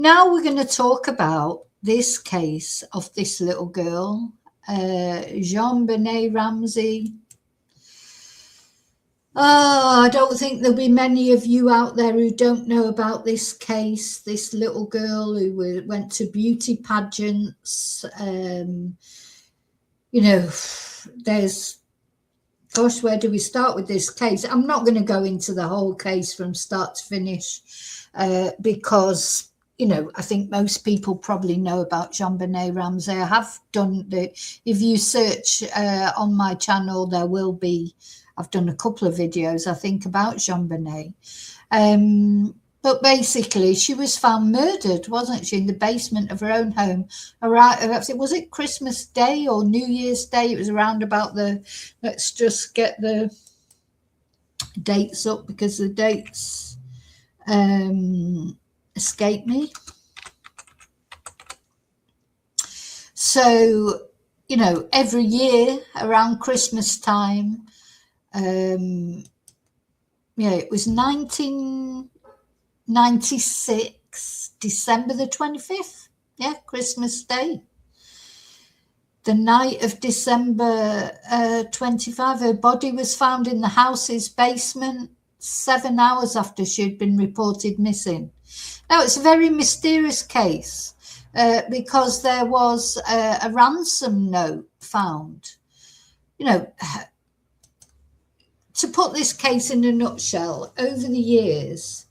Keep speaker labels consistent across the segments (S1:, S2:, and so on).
S1: Now we're going to talk about this case of this little girl, Jon Benet Ramsay. Oh, I don't think there'll be many of you out there who don't know about this case. This little girl who went to beauty pageants. Gosh, where do we start with this case? I'm not going to go into the whole case from start to finish because, I think most people probably know about Jon Benet Ramsay. I have done if you search on my channel, I've done a couple of videos, I think, about Jon Benet. But basically, she was found murdered, wasn't she, in the basement of her own home? Was it Christmas Day or New Year's Day? It was around about let's just get the dates up because the dates escape me. So, every year around Christmas time, it was 1996, December the 25th. Yeah, Christmas Day. The night of December 25, her body was found in the house's basement 7 hours after she had been reported missing. Now, it's a very mysterious case because there was a ransom note found. To put this case in a nutshell, over the years,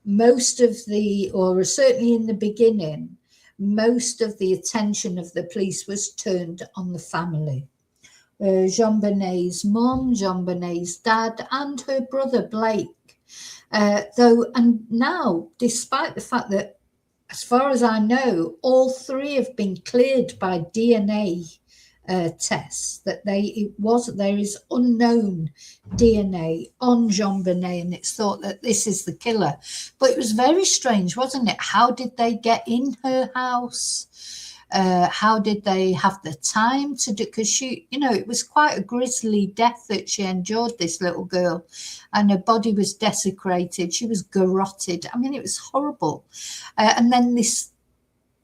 S1: certainly in the beginning, most of the attention of the police was turned on the family. Jon Benet's mum, Jon Benet's dad, and her brother Blake. Now, despite the fact that, as far as I know, all three have been cleared by DNA tests, that there is unknown DNA on Jon Benet, and it's thought that this is the killer. But it was very strange, wasn't it? How did they get in her house? How did they have the time to do? Because she, it was quite a grisly death that she endured, this little girl, and her body was desecrated. She was garroted. I mean, it was horrible. And then this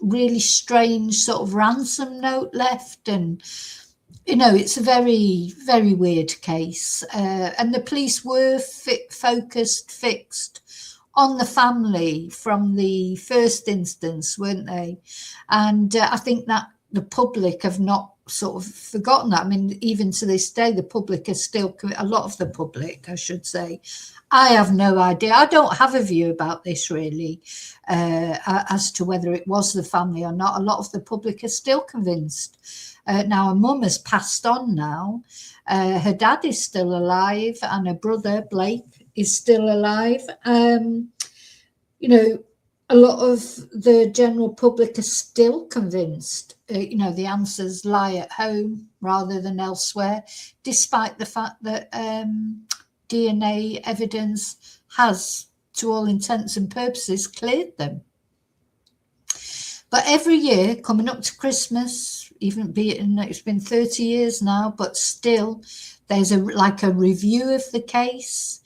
S1: really strange sort of ransom note left, and it's a very, very weird case, and the police were fixed on the family from the first instance, weren't they? And I think that the public have not sort of forgotten that. I mean, even to this day, the public is still, a lot of the public, I should say, I have no idea. I don't have a view about this really, as to whether it was the family or not. A lot of the public are still convinced. Now, her mum has passed on now. Her dad is still alive, and her brother, Blake, is still alive. A lot of the general public are still convinced, the answers lie at home rather than elsewhere, despite the fact that DNA evidence has, to all intents and purposes, cleared them. But every year, coming up to Christmas, even it's been 30 years now, but still, there's a review of the case.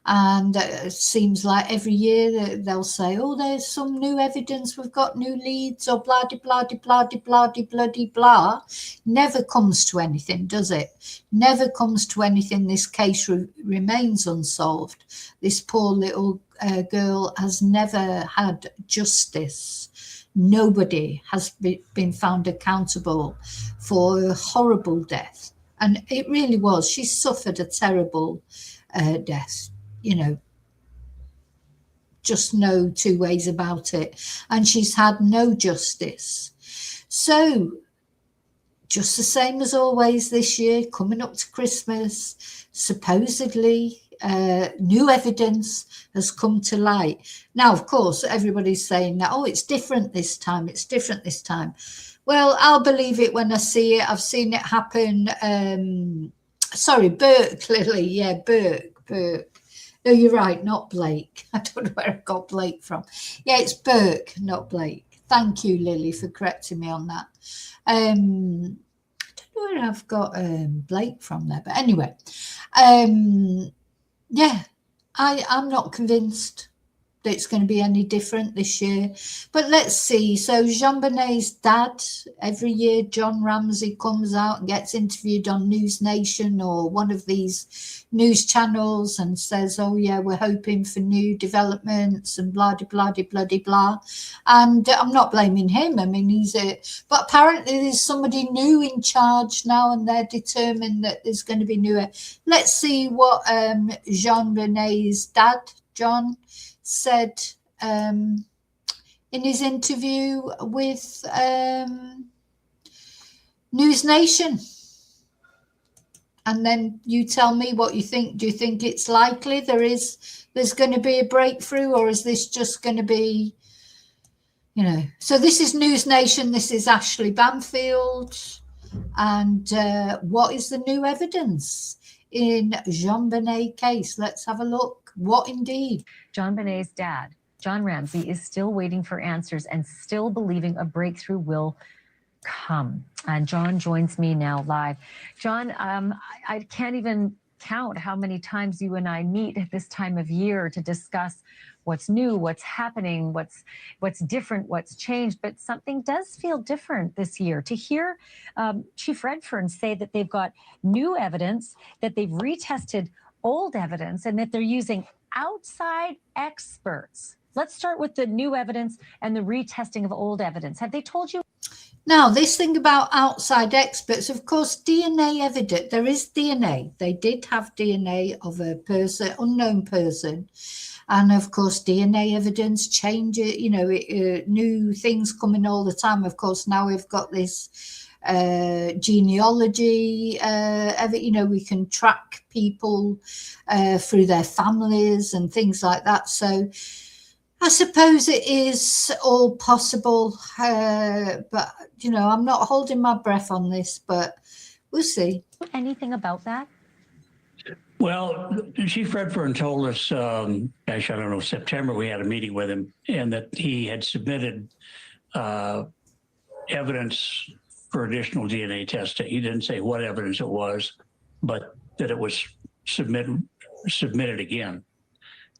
S1: And it seems like every year they'll say, oh, there's some new evidence, we've got new leads, or blah, de, blah, de, blah, de, blah, de, bloody, blah. Never comes to anything, does it? Never comes to anything. This case remains unsolved. This poor little girl has never had justice. Nobody has been found accountable for her horrible death. And it really was. She suffered a terrible death. Just no two ways about it. And she's had no justice. So, just the same as always this year, coming up to Christmas, supposedly new evidence has come to light. Now, of course, everybody's saying that, oh, it's different this time. It's different this time. Well, I'll believe it when I see it. I've seen it happen. Burke, Lily. Yeah, Burke. No, you're right, not Blake. I don't know where I got Blake from. Yeah, it's Burke, not Blake. Thank you, Lily, for correcting me on that. I don't know where I've got Blake from there, but anyway. Yeah, I'm not convinced. that it's going to be any different this year. But let's see. So Jon Benet's dad, every year Jon Ramsay comes out and gets interviewed on News Nation or one of these news channels and says, oh yeah, we're hoping for new developments and blah, blah, blah, blah, blah. And I'm not blaming him. I mean, but apparently there's somebody new in charge now and they're determined that there's going to be newer. Let's see what Jon Benet's dad, John, said in his interview with News Nation. And then you tell me what you think. Do you think it's likely there's going to be a breakthrough, or is this just going to be, you know? So this is News Nation. This is Ashley Banfield. And what is the new evidence in Jon Benet case? Let's have a look. What indeed?
S2: Jon Benet's dad, Jon Ramsay, is still waiting for answers and still believing a breakthrough will come. And Jon joins me now live. Jon, I can't even count how many times you and I meet at this time of year to discuss what's new, what's happening, what's different, what's changed. But something does feel different this year. To hear Chief Redfern say that they've got new evidence, that they've retested old evidence, and that they're using outside experts. Let's start with the new evidence and the retesting of old evidence. Have they told you?
S1: Now, this thing about outside experts, of course, DNA evidence, there is DNA. They did have DNA of a person, unknown person. And of course, DNA evidence changes, you know, new things coming all the time. Of course, now we've got this genealogy, you know, we can track people through their families and things like that. So I suppose it is all possible, but, you know, I'm not holding my breath on this, but we'll see.
S2: Anything about that?
S3: Well, Chief Redfern told us, gosh, I don't know, September, we had a meeting with him, and that he had submitted evidence for additional DNA testing. He didn't say what evidence it was, but that it was submitted again,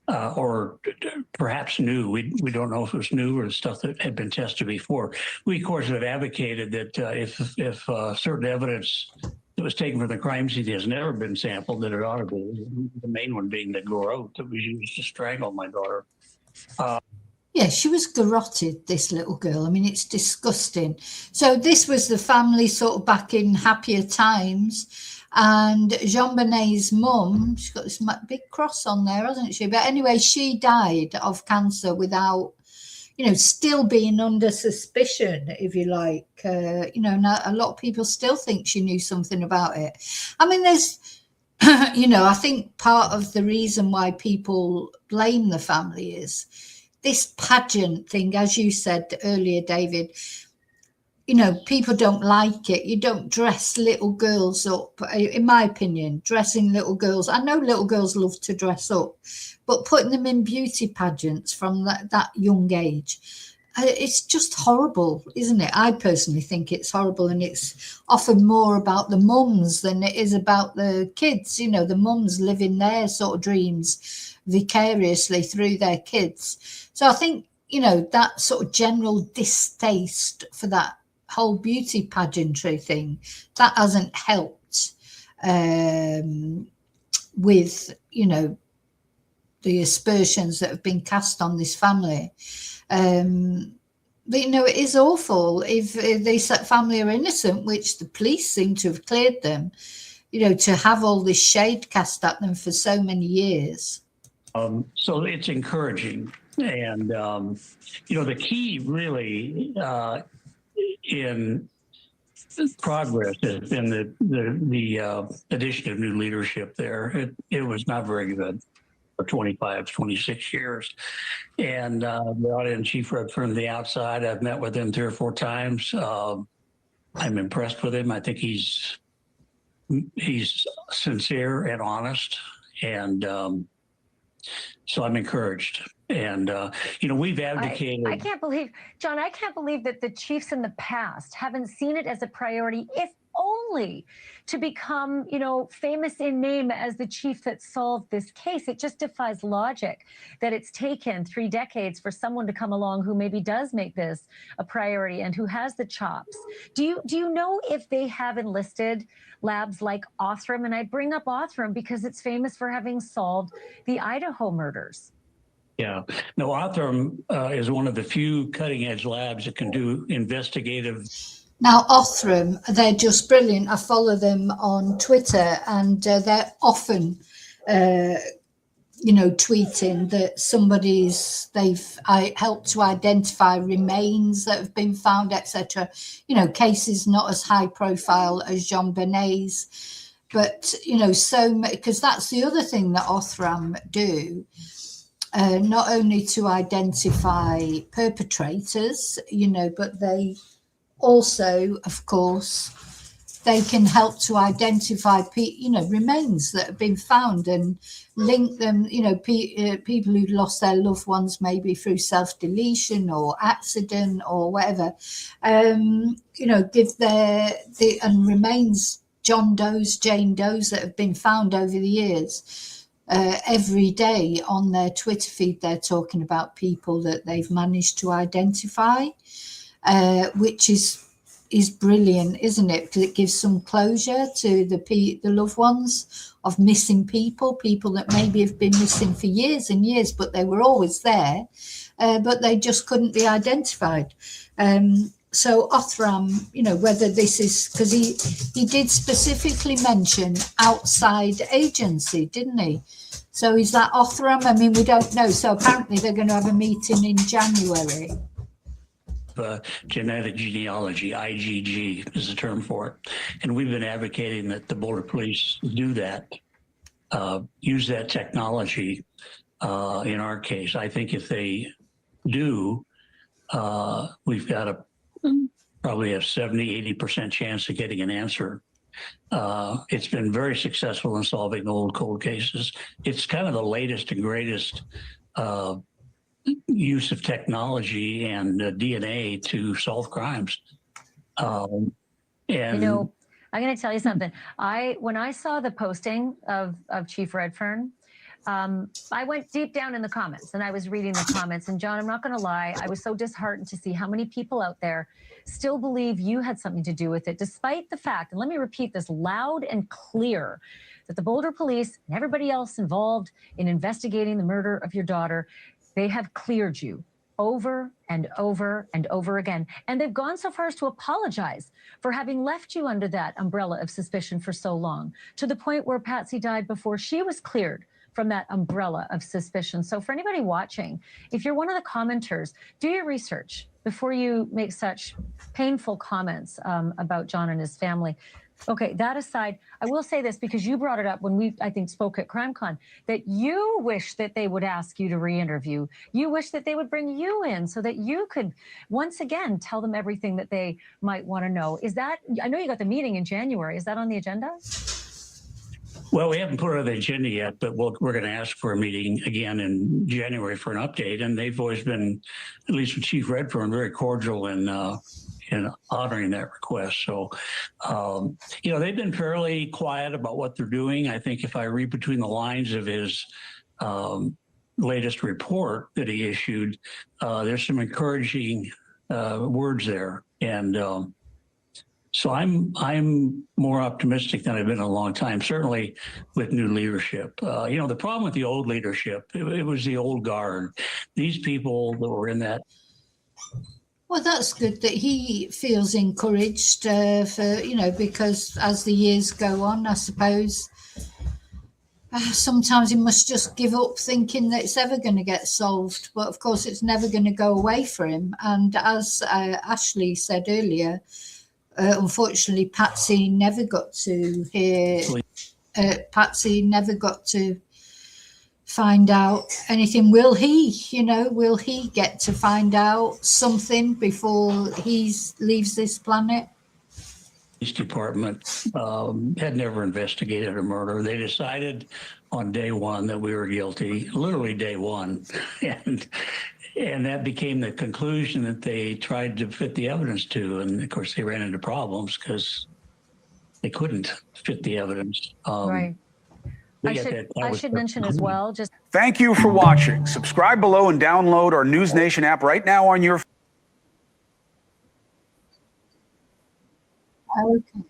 S3: or perhaps new. We don't know if it was new or stuff that had been tested before. We, of course, have advocated that if certain evidence that was taken from the crime scene has never been sampled, that it ought to be. The main one being the garrote that was used to strangle my daughter.
S1: Yeah, she was garroted, this little girl. I mean, it's disgusting. So this was the family sort of back in happier times. And Jon Benet's mum, she's got this big cross on there, hasn't she? But anyway, she died of cancer without, you know, still being under suspicion, if you like. You know, a lot of people still think she knew something about it. I mean, there's, you know, I think part of the reason why people blame the family is this pageant thing, as you said earlier, David. You know, people don't like it. You don't dress little girls up, in my opinion, dressing little girls. I know little girls love to dress up, but putting them in beauty pageants from that young age, it's just horrible, isn't it? I personally think it's horrible, and it's often more about the mums than it is about the kids. You know, the mums living their sort of dreams vicariously through their kids. So I think, you know, that sort of general distaste for that whole beauty pageantry thing, that hasn't helped with, you know, the aspersions that have been cast on this family. But, you know, it is awful if they family are innocent, which the police seem to have cleared them, you know, to have all this shade cast at them for so many years.
S3: So it's encouraging. And, you know, the key really in progress has been the addition of new leadership there. It was not very good for 25, 26 years. And brought in Chief Redfern from the outside. I've met with him 3 or 4 times. I'm impressed with him. I think he's sincere and honest. And so I'm encouraged. And, you know, we've advocated.
S2: I can't believe, Jon, I can't believe that the chiefs in the past haven't seen it as a priority, if only only to become, famous in name as the chief that solved this case. It just defies logic that it's taken 3 decades for someone to come along who maybe does make this a priority and who has the chops. Do you know if they have enlisted labs like Othram? And I bring up Othram because it's famous for having solved the Idaho murders.
S3: Yeah, no, Othram is one of the few cutting-edge labs that can do investigative.
S1: Now, Othram, they're just brilliant. I follow them on Twitter, and they're often, tweeting that they've helped to identify remains that have been found, etc. Cases not as high profile as Jon Benet's, but because that's the other thing that Othram do. Not only to identify perpetrators, but they also, of course, they can help to identify, remains that have been found and link them, people who lost their loved ones maybe through self-deletion or accident or whatever, give and remains, John Does, Jane Does that have been found over the years. Every day on their Twitter feed, they're talking about people that they've managed to identify, which is brilliant, isn't it? Because it gives some closure to the loved ones of missing people that maybe have been missing for years and years, but they were always there, but they just couldn't be identified. So Othram, whether this is because he did specifically mention outside agency, didn't he? So is that Othram? I mean, we don't know. So apparently they're going to have a meeting in January.
S3: Genetic genealogy, IgG is the term for it. And we've been advocating that the Boulder Police do that, use that technology in our case. I think if they do, we've got a probably a 70-80% chance of getting an answer. It's been very successful in solving old cold cases. It's kind of the latest and greatest use of technology and DNA to solve crimes. And
S2: I'm going to tell you something. When I saw the posting of Chief Redfern, I went deep down in the comments and I was reading the comments. And John, I'm not going to lie, I was so disheartened to see how many people out there still believe you had something to do with it, despite the fact, and let me repeat this loud and clear, that the Boulder Police and everybody else involved in investigating the murder of your daughter, they have cleared you over and over and over again. And they've gone so far as to apologize for having left you under that umbrella of suspicion for so long, to the point where Patsy died before she was cleared from that umbrella of suspicion. So for anybody watching, if you're one of the commenters, do your research before you make such painful comments about John and his family. Okay, that aside, I will say this because you brought it up when we, I think, spoke at CrimeCon, that you wish that they would ask you to re-interview. You wish that they would bring you in so that you could, once again, tell them everything that they might want to know. Is that, I know you got the meeting in January. Is that on the agenda?
S3: Well, we haven't put it on the agenda yet, but we're going to ask for a meeting again in January for an update. And they've always been, at least with Chief Redfern, very cordial in honoring that request. So, they've been fairly quiet about what they're doing. I think if I read between the lines of his latest report that he issued, there's some encouraging words there. And so I'm more optimistic than I've been in a long time, certainly with new leadership. The problem with the old leadership, it was the old guard. These people that were in that.
S1: Well, that's good that he feels encouraged because as the years go on, I suppose sometimes he must just give up thinking that it's ever going to get solved. But of course, it's never going to go away for him. And as Ashley said earlier, unfortunately, Patsy never got to hear. Patsy never got to find out anything. Will he get to find out something before he leaves this planet?
S3: Police department had never investigated a murder. They decided on day one that we were guilty, literally day one. And that became the conclusion that they tried to fit the evidence to. And of course, they ran into problems because they couldn't fit the evidence.
S2: Right.
S3: But
S2: I
S3: yeah,
S2: should,
S3: that
S2: I
S3: was
S2: should
S3: the-
S2: mention as well, just
S4: Thank you for watching. Subscribe below and download our News Nation app right now on your
S1: Okay.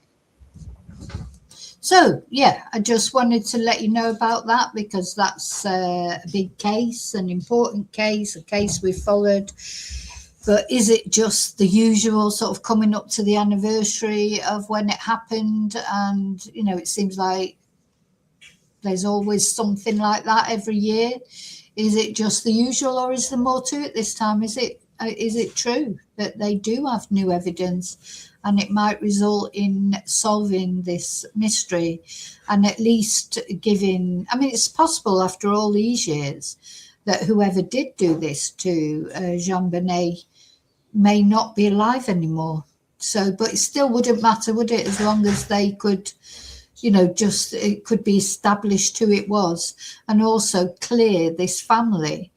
S1: So, yeah, I just wanted to let you know about that because that's a big case, an important case, a case we followed. But is it just the usual sort of coming up to the anniversary of when it happened? And, you know, it seems like there's always something like that every year. Is it just the usual, or is there more to it this time? Is it true that they do have new evidence and it might result in solving this mystery and at least giving, I mean, it's possible after all these years that whoever did do this to Jon Benet may not be alive anymore. So, but it still wouldn't matter, would it? As long as they could, you know, just it could be established who it was and also clear this family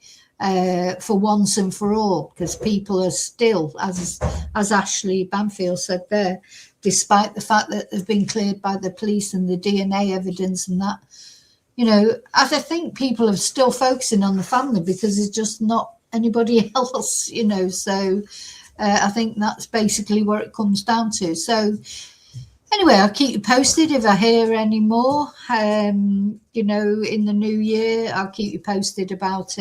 S1: for once and for all, because people are still, as Ashley Banfield said there, despite the fact that they've been cleared by the police and the DNA evidence and that, you know, I think people are still focusing on the family because there's just not anybody else, you know. So I think that's basically where it comes down to. So anyway, I'll keep you posted if I hear any more, you know, in the new year. I'll keep you posted about it.